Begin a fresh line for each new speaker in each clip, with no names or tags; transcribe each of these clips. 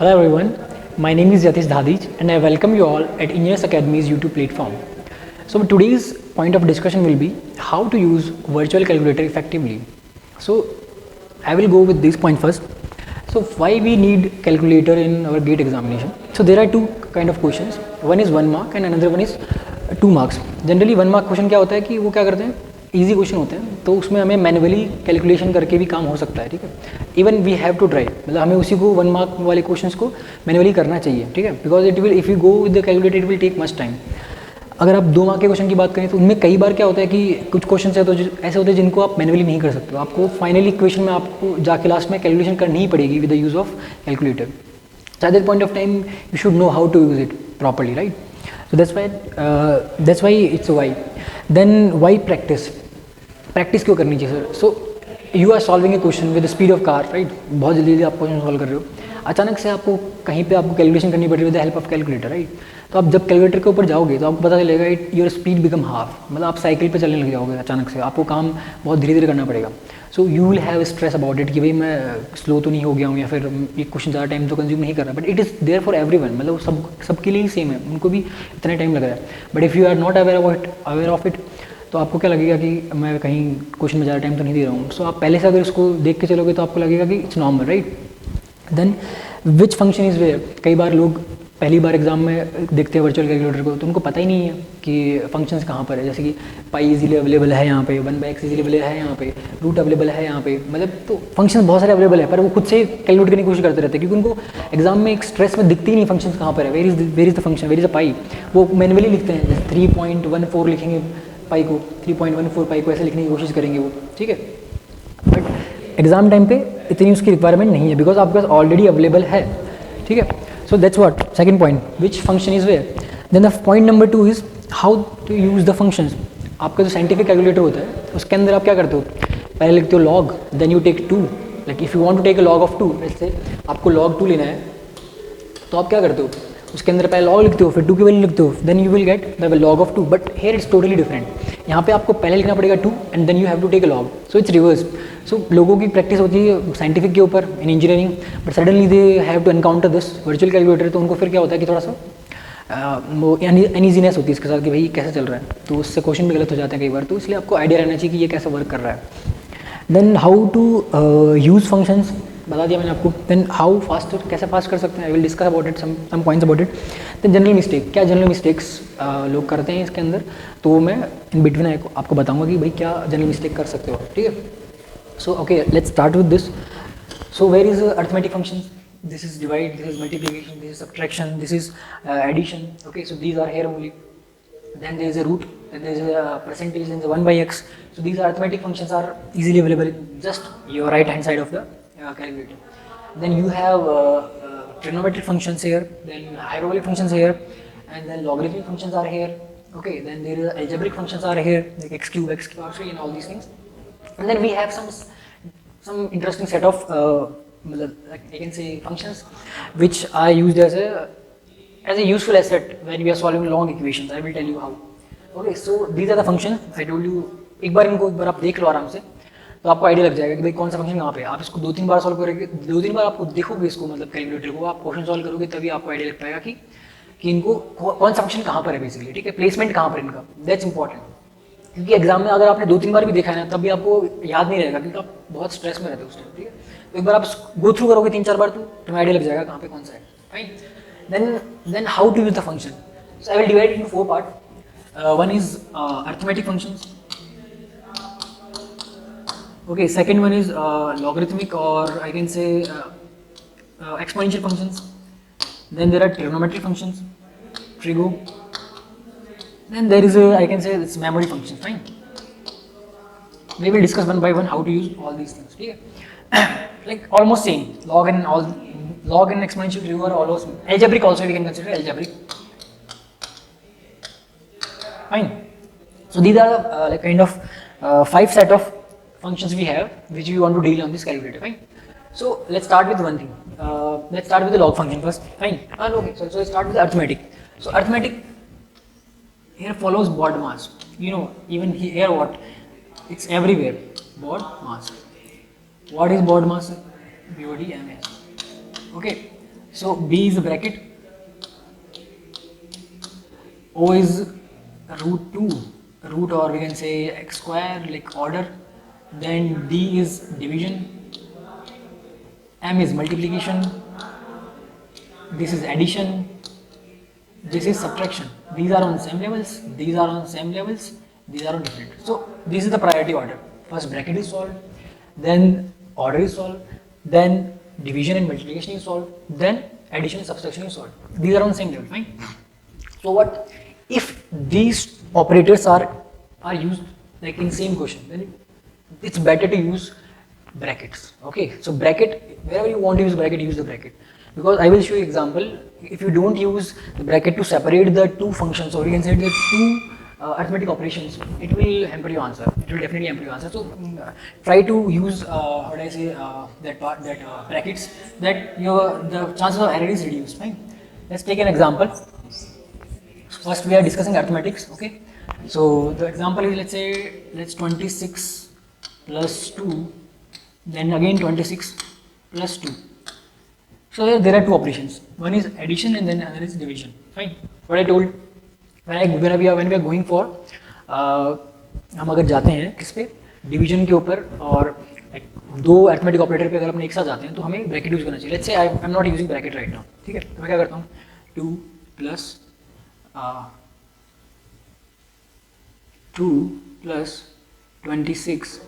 Hello everyone, my name is Yatish Dhadij and I welcome you all at Engineers Academy's YouTube platform. So today's point of discussion will be how to use virtual calculator effectively. So I will go with this point first. So why we need calculator in our GATE examination? So there are two kind of questions. One is 1 mark and another one is 2 marks. Generally 1 mark question क्या होता है कि वो क्या करते हैं, easy question होते हैं, तो उसमें हमें मैनुअली कैलकुलेशन करके भी काम हो सकता है, ठीक है. Even we have to try, मतलब हमें उसी को 1 मार्क वाले क्वेश्चंस को मैनुअली करना चाहिए, ठीक है, because it will, if you go with the calculator it will take much time. अगर आप 2 मार्क के क्वेश्चन की बात करें तो उनमें कई बार क्या होता है कि कुछ क्वेश्चन है तो ऐसे होते हैं जिनको आप मैनुअली नहीं कर सकते हो, आपको फाइनली इक्वेशन में आपको जाके लास्ट में कैलकुलेशन करनी ही पड़ेगी with the use of calculator. So at that point of time you should know how to use it properly, right? So that's why it's a why. Then why practice? Practice क्यों करनी चाहिए sir? So you are solving a question with the speed of car, right, बहुत जल्दी आप question solve कर रहे हो, अचानक से आपको कहीं पे आपको कैलकुलेशन करनी पड़ रही है with the help of calculator, right. तो आप जब कैलकुलेटर के ऊपर जाओगे तो आपको पता चलेगा it your speed become half, मतलब आप साइकिल पे चलने लग जाओगे अचानक से, आपको काम बहुत धीरे धीरे करना पड़ेगा. So you will have stress about it कि भाई मैं स्लो तो नहीं हो गया हूँ या फिर ये क्वेश्चन ज़्यादा टाइम तो कंज्यूम नहीं कर रहा, but it is there for everyone, मतलब सबके लिए ही सेम है, उनको भी इतना टाइम लग रहा है. But if you are not aware of it तो आपको क्या लगेगा कि मैं कहीं क्वेश्चन में ज़्यादा टाइम तो नहीं दे रहा हूँ. सो आप पहले से अगर उसको देख के चलोगे तो आपको लगेगा कि it's normal, right. Then which function is where. कई बार लोग पहली बार एग्जाम में देखते हैं वर्चुअल कैलकुलेटर को तो उनको पता ही नहीं है कि फंक्शंस कहाँ पर है, जैसे कि पाई इजीली अवेलेबल है यहाँ पे, 1/x इजीली अवेलेबल है यहाँ पे, रूट अवेलेबल है यहाँ पे, मतलब तो फंक्शन बहुत सारे अवेलेबल है, पर वो खुद से कैलकुलेट करने की कोशिश करते रहते हैं क्योंकि उनको एग्जाम में एक स्ट्रेस में दिखती ही नहीं फंक्शन कहाँ पर है, where is the function, where is the pi. वो मैनुअली लिखते हैं, जैसे 3.14 लिखेंगे पाई को, 3.14 पाई को ऐसे लिखने की कोशिश करेंगे वो, ठीक है. बट एग्जाम टाइम पे इतनी उसकी रिक्वायरमेंट नहीं है बिकॉज आपके पास ऑलरेडी अवेलेबल है, ठीक है. So that's what second point, which function is where. Then the point number 2 is how to use the functions. आपका जो साइंटिफिक कैलकुलेटर होता है उसके अंदर आप क्या करते हो, पहले लिखते हो log, then you take 2, like if you want to take a log of 2, जैसे आपको log 2 लेना है तो आप क्या करते हो, उसके अंदर पहले लॉग लिखते हो फिर 2 की वैल्यू लिखते हो, then you will get the log of 2. But here it's totally different. यहाँ पे आपको पहले लिखना पड़ेगा 2 and then you have to take a log. So it's reverse. So लोगों की प्रैक्टिस होती है साइंटिफिक के ऊपर in engineering, but suddenly they have to encounter this virtual calculator, तो उनको फिर क्या होता है कि थोड़ा सा वो अनईजीनेस होती है इसके साथ कि भाई कैसे चल रहा है, तो उससे क्वेश्चन भी गलत हो जाते हैं कई बार, तो इसलिए आपको आइडिया रहना चाहिए कि ये कैसे वर्क कर रहा है. Then how to use functions बता दिया मैंने आपको. देन हाउ फास्ट, कैसे फास्ट कर सकते हैं, I will discuss about it, some points about it. Then general mistake, क्या जनरल मिस्टेक्स लोग करते हैं इसके अंदर, तो वो मैं इन बिटवीन आपको बताऊंगा कि भाई क्या जनरल मिस्टेक कर सकते हो, ठीक है. So okay, let's start with this. So where is arithmetic function. This is divide, this is multiplication, this is subtraction, this is addition. Okay, so these are here only. Then there is a root, then there is a percentage, then the 1/x. So these arithmetic functions are easily available in just your right hand side of the calculator. Then you have trigonometric functions here, then hyperbolic functions here, and then logarithmic functions are here. Okay, then there is algebraic functions are here, like x cube, x power 3 and all these things. And then we have some interesting set of like I can say functions which are used as a useful asset when we are solving long equations. I will tell you how. Okay, so these are the functions I told you. एक बार आप देख लो आराम से तो आपको idea लग जाएगा कि भाई कौन सा फंक्शन कहाँ पे है. आप इसको 2-3 बार सॉल्व करोगे, 2-3 बार आपको देखोगे इसको, मतलब कैलकुलेटर को आप क्वेश्चन सॉल्व करोगे तभी आपको आइडिया लग पाएगा कि इनको कौन सा फंक्शन कहाँ पर है बेसिकली, ठीक है, प्लेसमेंट कहाँ पर इनका, दैट्स इंपॉर्टेंट. क्योंकि एग्जाम में अगर आपने 2-3 बार भी देखा है ना तब भी आपको याद नहीं रहेगा क्योंकि आप बहुत स्ट्रेस में रहते हो उस टाइम, ठीक है. तो एक बार आप गो थ्रू करोगे 3-4 बार तो तुम्हें आइडिया लग जाएगा कहाँ पे कौन सा है, fine. Then how to use the function. So I will divide it into 4 parts. One is arithmetic functions. Okay, second one is logarithmic, or I can say exponential functions. Then there are trigonometric functions, trigo. Then there is I can say it's memory functions. Fine. We will discuss one by one how to use all these things. Okay? Like almost same. Log and exponential trigo are almost algebraic. Also we can consider algebraic. Fine. So these are like kind of 5 set of functions we have which we want to deal on this calculator. Fine. So let's start with one thing. Let's start with the log function first. Fine. Okay. So let's start with arithmetic. So arithmetic here follows BOD mass. You know, even here what? It's everywhere. BOD mass. What is BOD mass? BOD MS. Okay. So B is a bracket, O is root 2, root, or we can say x square, like order. Then D is division, M is multiplication, this is addition, this is subtraction. These are on same levels, these are on same levels, these are on different. So this is the priority order. First bracket is solved, then order is solved, then division and multiplication is solved, then addition and subtraction is solved. These are on same level, fine. So what if these operators are used like in same question, then it's better to use brackets. Okay, so bracket, wherever you want to use bracket, use the bracket, because I will show you example. If you don't use the bracket to separate the two functions, or you can say the two arithmetic operations, it will hamper your answer. It will definitely hamper your answer. So try to use how do I say that brackets, that the chances of error is reduced. Fine. Let's take an example. First we are discussing arithmetics. Okay. So the example is, let's 26 plus 2, then again 26 plus 2. So there are two operations. One is addition and then another is division. Fine. What I told, when we are going for हम अगर जाते हैं किस पे, division के ऊपर, और दो अरिथमेटिक ऑपरेटर पे अगर अपने एक साथ जाते हैं तो हमें ब्रैकेट यूज करना चाहिए. Let's say I am not using bracket right now. ठीक है, तो मैं क्या करता हूँ, 2 plus 2 plus 26.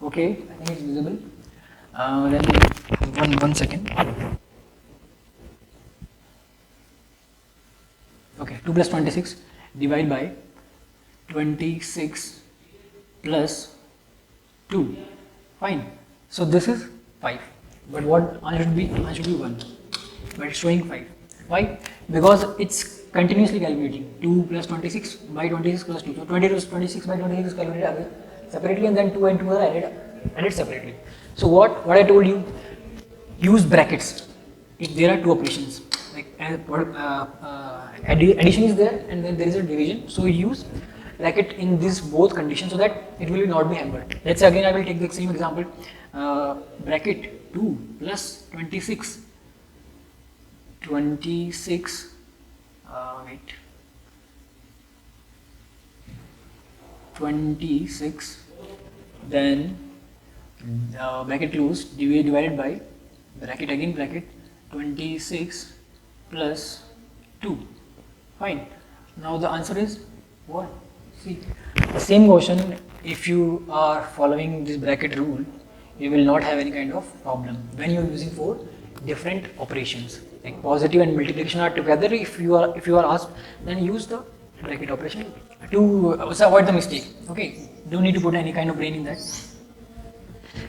Okay, I think it's visible. Then one second. Okay, 2 plus 26 divide by 26 plus 2. Fine. So this is 5. But what answer should be? Answer should be 1. But it's showing 5. Why? Because it's continuously calculating 2 plus 26 by 26 plus 2. So 26 by 26 is calculated separately, and then 2 and 2 are added separately. So what I told you, use brackets if there are two operations. Like addition is there and then there is a division. So use bracket in these both conditions so that it will not be hampered. Let's say again I will take the same example. Bracket 2 plus 26. 26 26, then bracket closed, divided by bracket, again bracket, 26 plus 2. Fine. Now the answer is what? See, the same question, if you are following this bracket rule, you will not have any kind of problem when you are using for different operations. Like positive and multiplication are together. If you are asked, then use the bracket operation to avoid the mistake. Okay, don't need to put any kind of brain in that.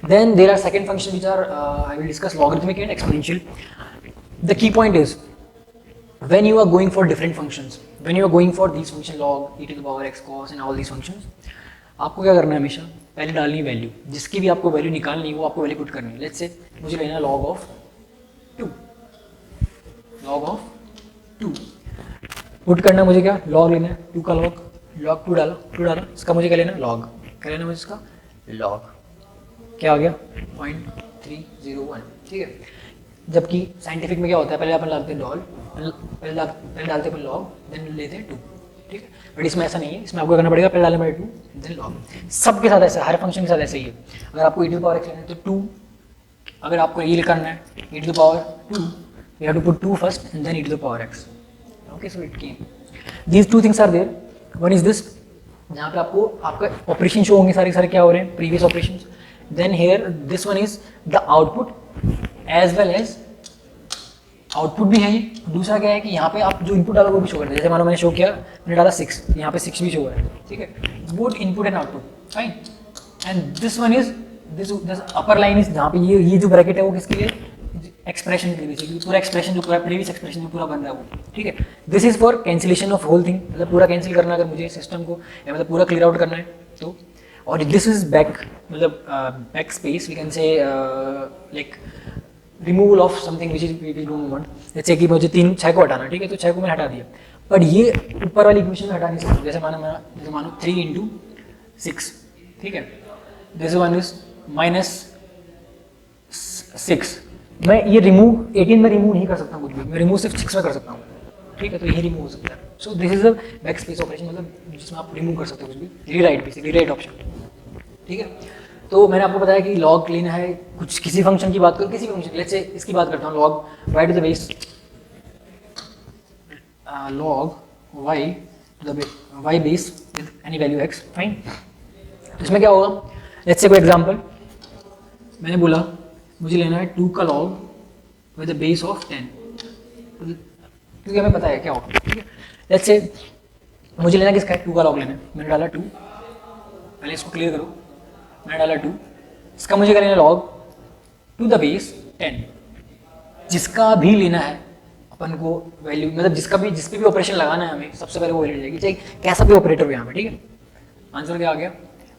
Then there are second functions which are I will discuss, logarithmic and exponential. The key point is, when you are going for different functions, when you are going for these functions log, e to the power x cos and all these functions, आपको क्या करना है, हमेशा पहले डालनी है value, जिसकी भी आपको वैल्यू निकालनी है वो आपको वैल्यू पुट करनी है. लेट्स से मुझे लेना है log of 2, log of 2 put करना, मुझे क्या log लेना है, 2 का log 2 डाला, इसका मुझे क्या लेना है, log, क्या लेना है मुझे इसका log, क्या आ गया 0.301. ठीक है, जबकि साइंटिफिक में क्या होता है, पहले अपन डालते हैं पहले डालते हैं log, देन लेते हैं 2. ठीक है, बट इसमें ऐसा नहीं है, इसमें आपको करना पड़ेगा पहले डालना पड़ेगा 2 देन log. सबके साथ ऐसा, हर फंक्शन के साथ ऐसा ही है. अगर आपको e to the power x लेना है तो 2, अगर आपको ये करना है e to the power 2, you have to put 2 first and then e to the power x. Okay, so it came. These two things are there. One is this, जहाँ पे आपको आपका ऑपरेशन शो होंगे, सारे क्या हो रहे हैं, previous operations. Then here this one is the output as well as output भी है. दूसरा क्या है कि यहाँ पे आप जो इनपुट डालो वो भी शो करते हैं. जैसे मानो मैंने शो किया, मैंने डाला 6, यहाँ पे 6 भी शो है. ठीक है, both input and output. Fine. And this one is this upper line is, जहाँ पे ये जो ब्रैकेट है वो किसके लिए, एक्सप्रेशन के लिए, पूरा एक्सप्रेशन जो पूरा प्रीवियस एक्सप्रेशन जो पूरा बन रहा है वो. ठीक है, this is for cancellation of whole thing, मतलब पूरा कैंसिल करना अगर मुझे सिस्टम को, या मतलब पूरा क्लियर आउट करना है तो. और दिस इज बैक, मतलब back space, we can say like removal of something which is we don't want. जैसे कि मुझे 6 को हटाना, ठीक है, तो 6 को मैंने हटा दिया, बट ये ऊपर वाली इक्वेशन में हटा नहीं सकता. जैसे मानो 3 into 6. ठीक है, दिस वन इज -6, मैं ये रिमूव 18 में रिमूव नहीं कर सकता कुछ भी, मैं रिमूव सिर्फ 6 में कर सकता हूँ, ठीक है, तो यही रिमूव हो सकता है। सो this is a back space operation, मतलब जिसमें आप रिमूव कर सकते हो कुछ भी, रीराइट बेसिकली, रीराइट ऑप्शन, ठीक है। तो मैंने आपको बताया कि लॉग लेना है कुछ किसी फंक्शन की बात करूँ, किसी फंक्शन, लेट्स से इसकी बात करता हूँ, log y to the base, log y to the y base with any value x, fine. इसमें क्या होगा, लेट्स से कोई एग्जांपल मैंने बोला मुझे लेना है 2 का log with the base of 10, क्योंकि हमें पता है क्या होगा, ठीक है। लेट्स से मुझे लेना किसका है, 2 का लॉग लेना है, मैंने डाला 2, पहले इसको क्लियर करो, मैंने डाला 2, इसका मुझे लेना लॉग टू द बेस 10, जिसका भी लेना है अपन को वैल्यू, मतलब जिस पे भी ऑपरेशन लगाना है हमें, सबसे पहले वो वैल्यू जाएगी, चाहे कैसा भी ऑपरेटर हो यहाँ पे, ठीक है। आंसर क्या आ गया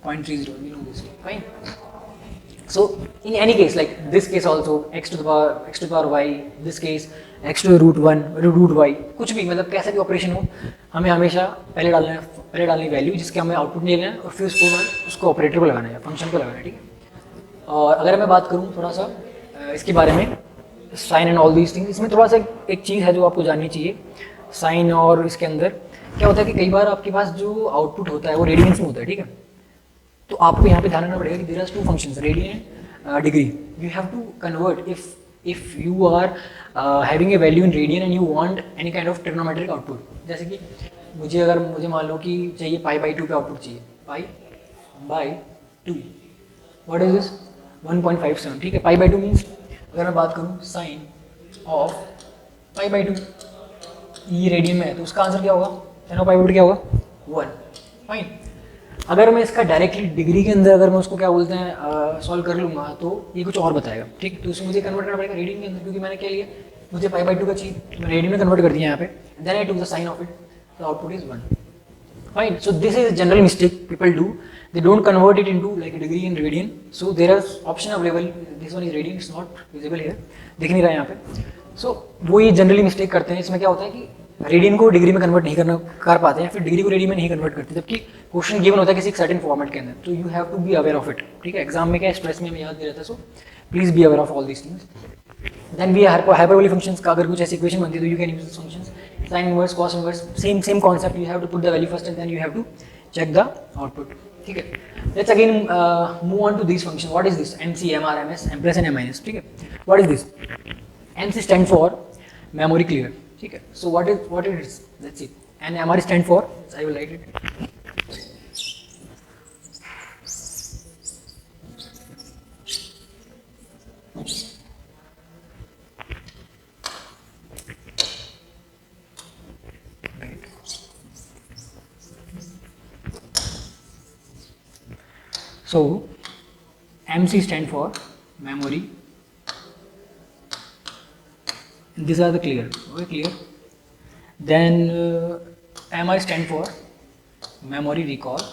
0.30, fine. So in any case, like this case also, x to the power y, this case x to the root 1, root y, कुछ भी, मतलब कैसा भी ऑपरेशन हो, हमें हमेशा पहले डालनी वैल्यू जिसके हमें आउटपुट नहीं लेना है, और फिर उसको ऑपरेटर को लगाना है, फंक्शन को लगाना है, ठीक है। और अगर मैं बात करूँ थोड़ा सा इसके बारे में, sine and all these things, इसमें थोड़ा सा एक चीज़ है जो आपको जाननी चाहिए, साइन और इसके अंदर क्या होता है कि कई बार आपके पास जो आउटपुट होता है वो रेडियंस में होता है, ठीक है। तो आपको यहाँ पे ध्यान रखना पड़ेगा कि there are 2 functions, radian and degree, you have to convert if you are having a value in radian and you want any kind of trigonometric output, जैसे कि मुझे मान लो कि चाहिए π/2 पे आउटपुट चाहिए, π/2, व्हाट इज दिस 1.57, ठीक है। π/2 मीन्स अगर मैं बात करूँ साइन ऑफ π/2, ये रेडियन में है, तो उसका आंसर क्या होगा, साइन ऑफ π/2 क्या होगा 1, फाइन। अगर मैं इसका डायरेक्टली डिग्री के अंदर अगर मैं उसको क्या बोलते हैं सॉल्व कर लूँगा, तो ये कुछ और बताएगा, ठीक। तो उसमें मुझे कन्वर्ट करना पड़ेगा रेडियन के अंदर, क्योंकि मैंने क्या लिया, मुझे π/2 का चाहिए, मैं रेडियन में कन्वर्ट कर दिया यहाँ पे, then I to the sine of it, the output is 1, fine. So this is general mistake people do, they don't convert it into like a degree in radian, so there is option available, this one is radian, it's not visible here, दिख नहीं रहा है यहाँ पे। so वो ये generally mistake करते हैं, इसमें क्या होता है कि रेडियन को डिग्री में कन्वर्ट नहीं कर पाते हैं, फिर डिग्री को रेडियन में नहीं कन्वर्ट करते, जबकि क्वेश्चन गिवन होता है किसी सर्टेन फॉर्मेट के अंदर, तो you have to be aware of it, ठीक है। एग्जाम में क्या स्ट्रेस में हमें याद नहीं रहता, so please be aware of all these things. Then we hyperbolic functions का अगर कुछ ऐसी इक्वेशन बनती है तो you can use this functions, sine inverse, cos inverse, same concept, you have to put the value first and then you have to check the output, ठीक है। Let's again move on to this function, what is this, MC, MR, MS, M plus and M minus, ठीक है। What is this, MC stand for memory clear, ठीक है। So what it is, let's see, and MR stand for, I will write it, so MC stand for memory, these are the clear, okay, clear. Then MR stand for memory recall,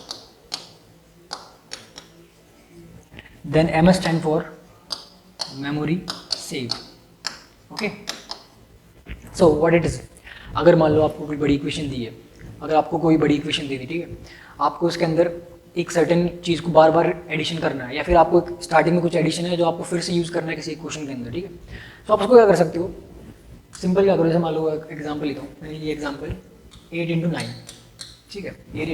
then MS stand for memory save, okay. So what it is, अगर मान लो आपको कोई बड़ी equation दी है, अगर आपको कोई बड़ी इक्वेशन दी थी, ठीक है, आपको उसके अंदर एक सर्टेन चीज़ को बार बार एडिशन करना है, या फिर आपको स्टार्टिंग में कुछ एडिशन है जो आपको फिर से यूज़ करना है किसी इक्वेशन के अंदर, ठीक है। तो आप उसको क्या कर सकते हो, सिंपल क्या करो, जैसे मान लो एग्जांपल लेता हूँ मैंने, ये एग्जांपल 8 × 9, ठीक है, 8 ×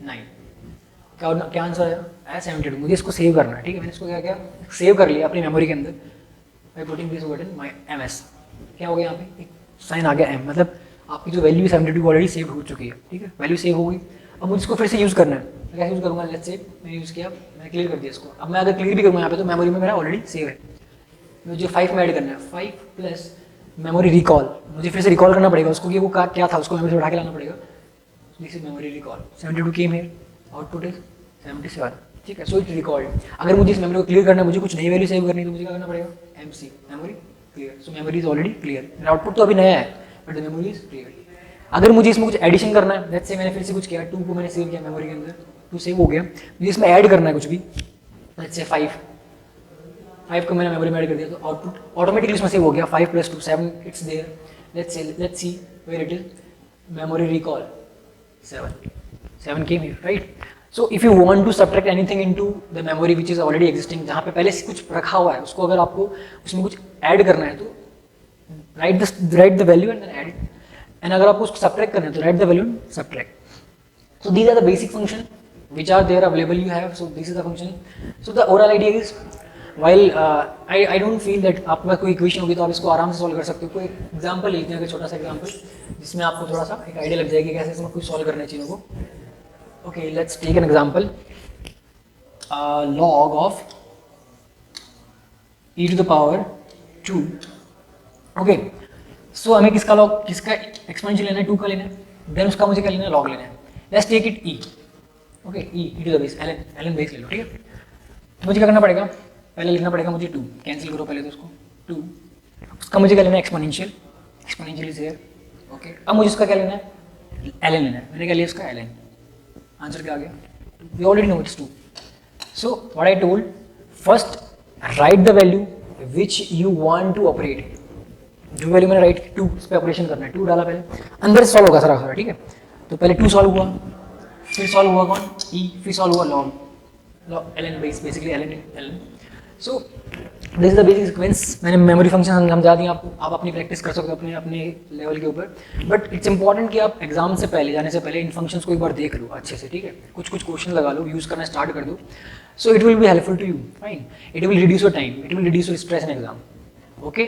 9, क्या आंसर आया 72, मुझे इसको सेव करना है, ठीक है। मैंने इसको क्या सेव कर लिया अपनी मेमोरी के अंदर, by putting this word in my MS, क्या हो गया यहाँ पे एक साइन आ गया M, मतलब आपकी जो वैल्यू 72 ऑलरेडी सेव हो चुकी है, ठीक है, वैल्यू सेव हो गई। अब मुझे इसको फिर से यूज़ करना है, मैं कैसे यूज़ करूँगा, लेट्स से मैंने यूज़ किया, मैंने क्लियर कर दिया इसको, अब मैं अगर क्लियर भी करूँगा यहाँ पे तो मेमोरी में मेरा ऑलरेडी सेव है, मुझे 5 में ऐड करना है, 5 प्लस मेमोरी रिकॉल, मुझे फिर से रिकॉल करना पड़ेगा उसको कि वो क्या था, उसको मेमोरी से उठा के लाना पड़ेगा, this is memory recall, 72 came here, output is 77, ठीक है। सो इट रिकॉल्ड, अगर मुझे इस मेमोरी को क्लियर करना है, मुझे कुछ नई वैल्यू सेव करनी है, तो मुझे क्या करना पड़ेगा, MC, memory clear, so memory is already clear, मेरा आउटपुट तो अभी नया है but the memory is clear. अगर मुझे इसमें कुछ एडिशन करना है, लेट्स से मैंने फिर से कुछ किया, 2 को मैंने सेव किया मेमोरी के अंदर, 2 सेव हो गया, मुझे इसमें ऐड करना है कुछ भी, लेट्स से 5 को मैंने मेमोरी में ऐड कर दिया, तो आउटपुट ऑटोमेटिकली इसमें सेव हो गया, 5 + 2 7, it's there, let's see where it is, memory recall 7 came here, right. So if you want to subtract anything into the memory which is already existing, जहाँ पे पहले से कुछ रखा हुआ है, उसको अगर आपको उसमें कुछ ऐड करना है तो write the value and then add it, and अगर आपको उसको सब्ट्रैक्ट करना है तो write the value and subtract. So these are the basic function which are there available you have. So this is the function. So the overall idea is, while I don't feel that आपका कोई equation होगी तो आप इसको आराम से solve कर सकते हो. कोई एग्जांपल लेते हैं, छोटा सा एग्जांपल जिसमें आपको थोड़ा सा एक आइडिया लग जाएगी कैसे इसमें कुछ सॉल्व करना है चीज़ों को. Okay, let's take an example. log of e to the power 2. Okay, so हमें किसका लॉग, किसका एक्सपोनेंशियल लेना है, 2 का लेना है, देन उसका मुझे क्या लेना है, लॉग लेना है. Let's take it e. Okay, e to the base ln base ले लो. ठीक है, मुझे क्या करना पड़ेगा, पहले लिखना पड़ेगा मुझे 2, कैंसिल करो पहले तो उसको 2. उसका मुझे क्या लेना है, एक्सपोनेंशियल इज हियर. ओके, अब मुझे उसका क्या लेना है, ln लेना है. मैंने क्या लिया उसका ln. आंसर क्या आ गया, we already know it's 2. So what I told, first write the value which you want to operate. जो वैल्यू मैंने राइट 2, उस पर ऑपरेशन करना है. 2 डाला पहले, अंदर से सॉल्व होगा सारा सारा. ठीक है, तो पहले 2 सॉल्व हुआ, फिर सॉल्व हुआ कौन, e, फिर सॉल्व हुआ log ln base, basically ln. So this is the basic sequence. मैंने मेमोरी फंक्शन समझा दिया आपको, आप अपनी प्रैक्टिस कर सकते हो अपने अपने लेवल के ऊपर. बट इट्स इंपॉर्टेंट कि आप एग्जाम से पहले, जाने से पहले इन फंक्शंस को एक बार देख लो अच्छे से. ठीक है, कुछ क्वेश्चन लगा लो, यूज करना स्टार्ट कर दो. So it will be helpful to you. Fine, it will reduce your time, it will reduce your stress in exam. Okay,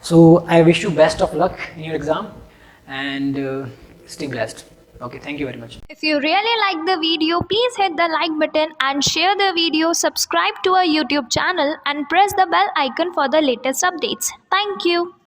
so I wish you best of luck in your exam and stay blessed. Okay, thank you very much.
If you really like the video, please hit the like button and share the video, subscribe to our YouTube channel and press the bell icon for the latest updates. Thank you.